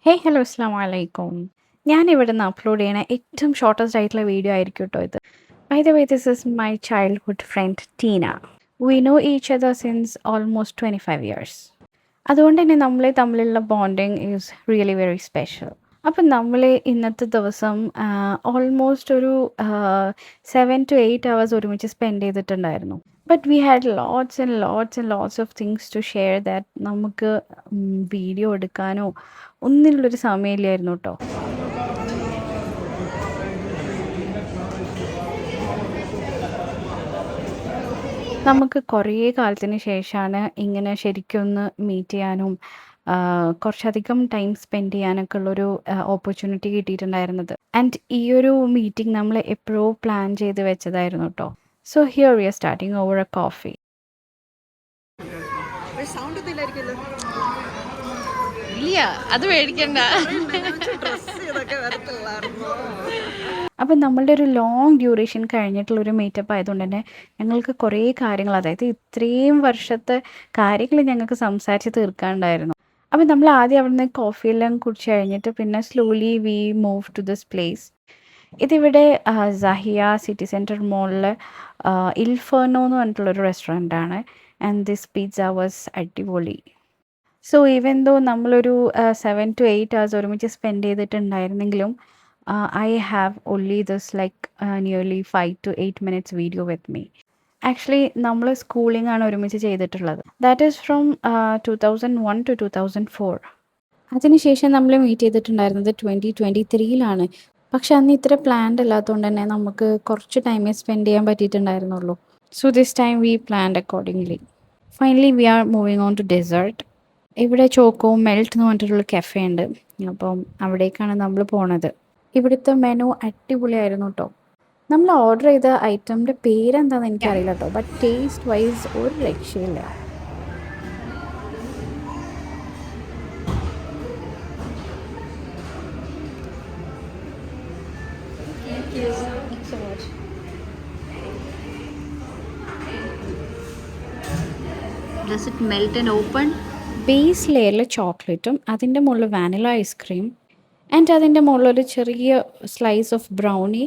Hello അസ്സാം വലൈക്കും. ഞാനിവിടുന്ന് upload ചെയ്യണ ഏറ്റവും ഷോർട്ടസ്റ്റ് ആയിട്ടുള്ള വീഡിയോ ആയിരിക്കും കേട്ടോ ഇത്. By the way, this is my childhood friend Tina. We know each other since almost 25 years. അതുകൊണ്ട് തന്നെ നമ്മൾ തമ്മിലുള്ള bonding is really very special. അപ്പം നമ്മൾ ഇന്നത്തെ ദിവസം ഓൾമോസ്റ്റ് ഒരു 7 to 8 hours ഒരുമിച്ച് സ്പെൻഡ് ചെയ്തിട്ടുണ്ടായിരുന്നു. But we had lots of things to share that നമുക്ക് വീഡിയോ എടുക്കാനോ ഒന്നിനുള്ളൊരു സമയമില്ലായിരുന്നു കേട്ടോ. നമുക്ക് കുറേ കാലത്തിന് ശേഷമാണ് ഇങ്ങനെ ശരിക്കൊന്ന് മീറ്റ് ചെയ്യാനും കുറച്ചധികം ടൈം സ്പെൻഡ് ചെയ്യാനൊക്കെ ഉള്ളൊരു ഓപ്പർച്യൂണിറ്റി കിട്ടിയിട്ടുണ്ടായിരുന്നത്. ആൻഡ് ഈ ഒരു മീറ്റിംഗ് നമ്മൾ എപ്പോഴോ പ്ലാൻ ചെയ്ത് വെച്ചതായിരുന്നു കേട്ടോ. So here we R starting over A coffee. ഇല്ല, അത് മേടിക്കണ്ട. അപ്പം നമ്മളുടെ ഒരു ലോങ് ഡ്യൂറേഷൻ കഴിഞ്ഞിട്ടുള്ളൊരു മീറ്റപ്പ് ആയതുകൊണ്ട് തന്നെ ഞങ്ങൾക്ക് കുറേ കാര്യങ്ങൾ, അതായത് ഇത്രയും വർഷത്തെ കാര്യങ്ങൾ ഞങ്ങൾക്ക് സംസാരിച്ച് തീർക്കാനുണ്ടായിരുന്നു. അപ്പം നമ്മൾ ആദ്യം അവിടെ നിന്ന് കോഫിയെല്ലാം കുടിച്ച് കഴിഞ്ഞിട്ട് പിന്നെ slowly we move to this place. ഇതിവിടെ സഹിയ സിറ്റി സെൻറ്റർ മോളിൽ ഇൽഫേർണോ എന്ന് പറഞ്ഞിട്ടുള്ളൊരു റെസ്റ്റോറൻ്റാണ്. ആൻഡ് ദിസ് പിസ്സ വാസ് അടിപൊളി. സോ ഈവൻ ദോ നമ്മളൊരു 7 to 8 hours ഒരുമിച്ച് സ്പെൻഡ് ചെയ്തിട്ടുണ്ടായിരുന്നെങ്കിലും I have only this like nearly 5 to 8 minutes video with me. Actually നമ്മൾ സ്കൂളിംഗ് ആണ് ഒരുമിച്ച് ചെയ്തിട്ടുള്ളത്. That is from 2001 to 2004. അതിനുശേഷം നമ്മൾ മീറ്റ് ചെയ്തിട്ടുണ്ടായിരുന്നത് 2023-ലാണ്. പക്ഷെ അന്ന് ഇത്ര പ്ലാൻഡ് അല്ലാത്തതുകൊണ്ട് തന്നെ നമുക്ക് കുറച്ച് ടൈമേ സ്പെൻഡ് ചെയ്യാൻ പറ്റിയിട്ടുണ്ടായിരുന്നുള്ളൂ. So this time we planned accordingly. Finally we are moving on to dessert. ഇവിടെ ചോക്കോ മെൽറ്റ് എന്ന് പറഞ്ഞിട്ടുള്ള കഫേ ഉണ്ട്. അപ്പം അവിടേക്കാണ് നമ്മൾ പോണത്. ഇവിടുത്തെ മെനു അടിപൊളിയായിരുന്നു കേട്ടോ. നമ്മൾ ഓർഡർ ചെയ്ത ഐറ്റമിൻ്റെ പേരെന്താണെന്ന് എനിക്കറിയില്ല കേട്ടോ. ബട്ട് ടേസ്റ്റ് വൈസ് ഒരു രക്ഷയില്ല. Does it melt and open? Base ലെയറിൽ ചോക്ലേറ്റും അതിൻ്റെ മുകളിൽ വാനില ഐസ്ക്രീം ആൻഡ് അതിൻ്റെ മുകളിലൊരു ചെറിയ സ്ലൈസ് ഓഫ് ബ്രൗണി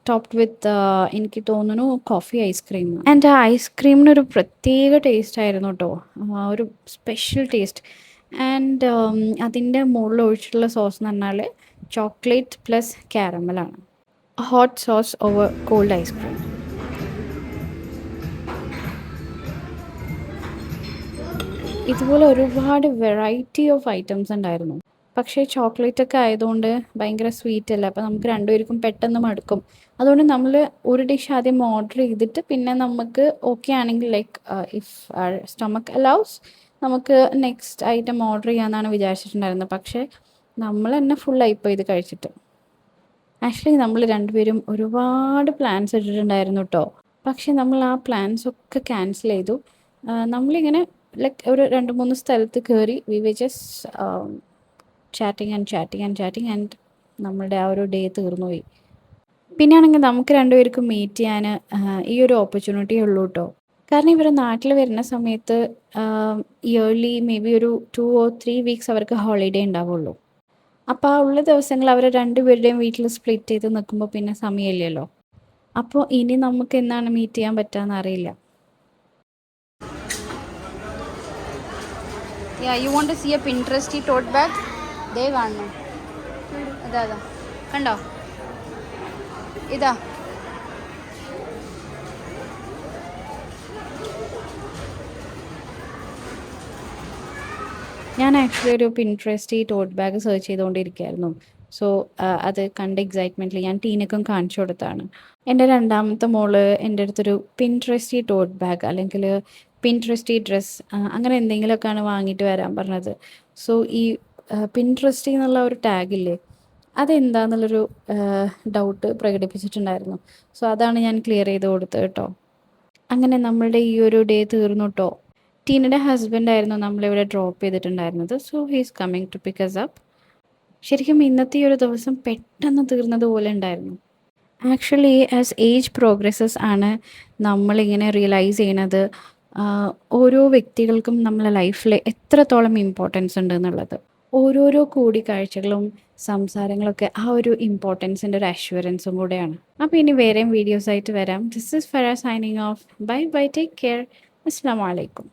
ടോപ്ഡ് വിത്ത് എനിക്ക് തോന്നുന്നു കോഫി ഐസ്ക്രീം. ആൻഡ് ആ ഐസ്ക്രീമിനൊരു പ്രത്യേക ടേസ്റ്റ് ആയിരുന്നു കേട്ടോ, ഒരു സ്പെഷ്യൽ ടേസ്റ്റ്. ആൻഡ് അതിൻ്റെ മുകളിൽ ഒഴിച്ചിട്ടുള്ള സോസ് എന്ന് പറഞ്ഞാൽ ചോക്ലേറ്റ് പ്ലസ് കാരമലാണ്. Hot sauce over cold ice cream. ഇതുപോലെ ഒരുപാട് വെറൈറ്റി ഓഫ് ഐറ്റംസ് ഉണ്ടായിരുന്നു. പക്ഷേ ചോക്ലേറ്റൊക്കെ ആയതുകൊണ്ട് ഭയങ്കര സ്വീറ്റ് അല്ല, അപ്പോൾ നമുക്ക് രണ്ടുപേർക്കും പെട്ടെന്ന് മടുക്കും. അതുകൊണ്ട് നമ്മൾ ഒരു ഡിഷ് ആദ്യം ഓർഡർ ചെയ്തിട്ട് പിന്നെ നമുക്ക് ഓക്കെ ആണെങ്കിൽ ലൈക്ക് ഇഫ് സ്റ്റൊമക്ക് അലൗസ് നമുക്ക് നെക്സ്റ്റ് ഐറ്റം ഓർഡർ ചെയ്യാമെന്നാണ് വിചാരിച്ചിട്ടുണ്ടായിരുന്നത്. പക്ഷേ നമ്മൾ തന്നെ ഫുള്ളായിപ്പോൾ ഇത് കഴിച്ചിട്ട്. ആക്ച്വലി നമ്മൾ രണ്ടുപേരും ഒരുപാട് പ്ലാൻസ് ഇട്ടിട്ടുണ്ടായിരുന്നു കേട്ടോ. പക്ഷേ നമ്മൾ ആ പ്ലാൻസ് ഒക്കെ ക്യാൻസൽ ചെയ്തു. നമ്മളിങ്ങനെ ലൈക്ക് ഒരു 2-3 സ്ഥലത്ത് കയറി we we just chatting and നമ്മളുടെ ആ ഒരു ഡേ തീർന്നു പോയി. പിന്നെയാണെങ്കിൽ നമുക്ക് രണ്ടുപേർക്കും മീറ്റ് ചെയ്യാൻ ഈ ഒരു ഓപ്പർച്യൂണിറ്റി ഉള്ളൂ കേട്ടോ. കാരണം ഇവർ നാട്ടിൽ വരുന്ന സമയത്ത് ഇയർലി മേ ബി ഒരു 2 or 3 weeks അവർക്ക് ഹോളിഡേ ഉണ്ടാവുള്ളൂ. അപ്പോൾ ആ ഉള്ള ദിവസങ്ങൾ അവർ രണ്ടുപേരുടെയും വീട്ടിൽ സ്പ്ലിറ്റ് ചെയ്ത് നിൽക്കുമ്പോൾ പിന്നെ സമയമില്ലല്ലോ. അപ്പോൾ ഇനി നമുക്ക് എന്നാണ് മീറ്റ് ചെയ്യാൻ പറ്റുകയെന്ന് അറിയില്ല. Yeah, you want to see a Pinteresty tote bag? ദേ കാണുന്നു. അതാ കണ്ടോ, ഇതാ. ഞാൻ ആക്ച്വലി ഒരു പിൻട്രസ്റ്റ് ടോട്ട് ബാഗ് സെർച്ച് ചെയ്തുകൊണ്ടിരിക്കുകയായിരുന്നു. സോ അത് കണ്ട എക്സൈറ്റ്മെൻറ്റിൽ ഞാൻ ടീനക്കും കാണിച്ചു കൊടുത്താണ്. എൻ്റെ രണ്ടാമത്തെ മോള് എൻ്റെ അടുത്തൊരു പിൻട്രസ്റ്റ് ടോട്ട് ബാഗ് അല്ലെങ്കിൽ പിൻട്രസ്റ്റ് ഡ്രസ്സ് അങ്ങനെ എന്തെങ്കിലുമൊക്കെയാണ് വാങ്ങിയിട്ട് വരാൻ പറഞ്ഞത്. സോ ഈ പിൻട്രസ്റ്റ് എന്നുള്ള ഒരു ടാഗില്ലേ, അതെന്താന്നുള്ളൊരു ഡൗട്ട് പ്രകടിപ്പിച്ചിട്ടുണ്ടായിരുന്നു. സോ അതാണ് ഞാൻ ക്ലിയർ ചെയ്ത് കൊടുത്തത് കേട്ടോ. അങ്ങനെ നമ്മളുടെ ഈ ഒരു ഡേ തീർന്നു കേട്ടോ. ടീനയുടെ ഹസ്ബൻഡായിരുന്നു നമ്മളിവിടെ ഡ്രോപ്പ് ചെയ്തിട്ടുണ്ടായിരുന്നത്. So he's coming to pick us up. ശരിക്കും ഇന്നത്തെ ഈ ഒരു ദിവസം പെട്ടെന്ന് തീർന്നതുപോലെ ഉണ്ടായിരുന്നു. ആക്ച്വലി ആസ് ഏജ് പ്രോഗ്രസ്സസ് ആണ് നമ്മളിങ്ങനെ റിയലൈസ് ചെയ്യണത് ഓരോ വ്യക്തികൾക്കും നമ്മളെ ലൈഫിൽ എത്രത്തോളം ഇമ്പോർട്ടൻസ് ഉണ്ട് എന്നുള്ളത്. ഓരോരോ കൂടിക്കാഴ്ചകളും സംസാരങ്ങളൊക്കെ ആ ഒരു ഇമ്പോർട്ടൻസിൻ്റെ ഒരു അഷ്വറൻസും കൂടെയാണ്. അപ്പോൾ ഇനി വേറെയും വീഡിയോസ് ആയിട്ട് വരാം. This is Farah signing off. Bye bye, take care. അസ്സലാമു അലൈക്കും.